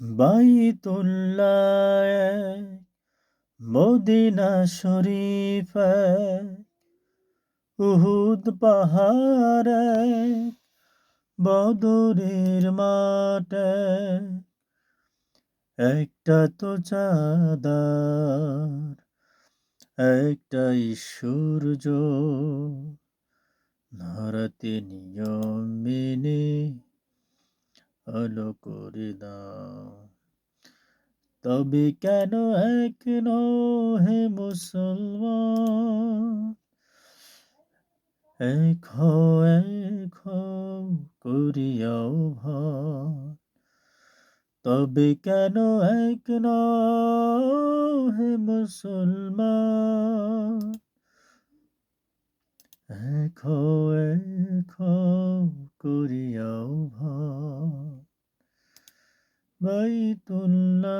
বাইতুল্লাহ এক, মদিনা শরীফ এক, উহুদ পাহাড় এক, বদরের মাঠ এক, একটা তো চাঁদার একটাই সূর্য, ধরাতে নিয়ম মেনে আলো করে দাও। তবে কেন এক হে মুসলমান, এক হও করিয়াও ভার। তবে কেন এক হে মুসলমান, এক হও করিয়াও ভার। বাইতুল্লাহ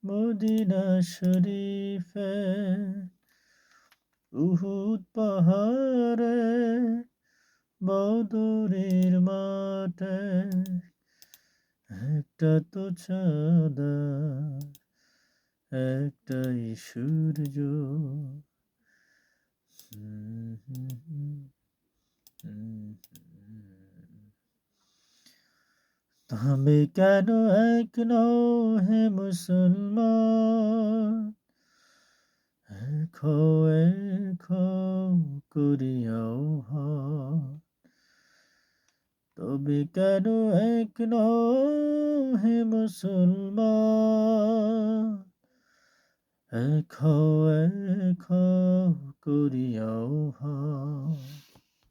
মদিনা শরীফ উহুদ পাহাড়ে, বদরের মাঠে, একটা তো চাঁদা একটাই সূর্য। তবে কেন এক হে মুসলমান, এক হও করিয়াও ভার। তবে কেন এক হে মুসলমান, এক হও করিয়াও ভার।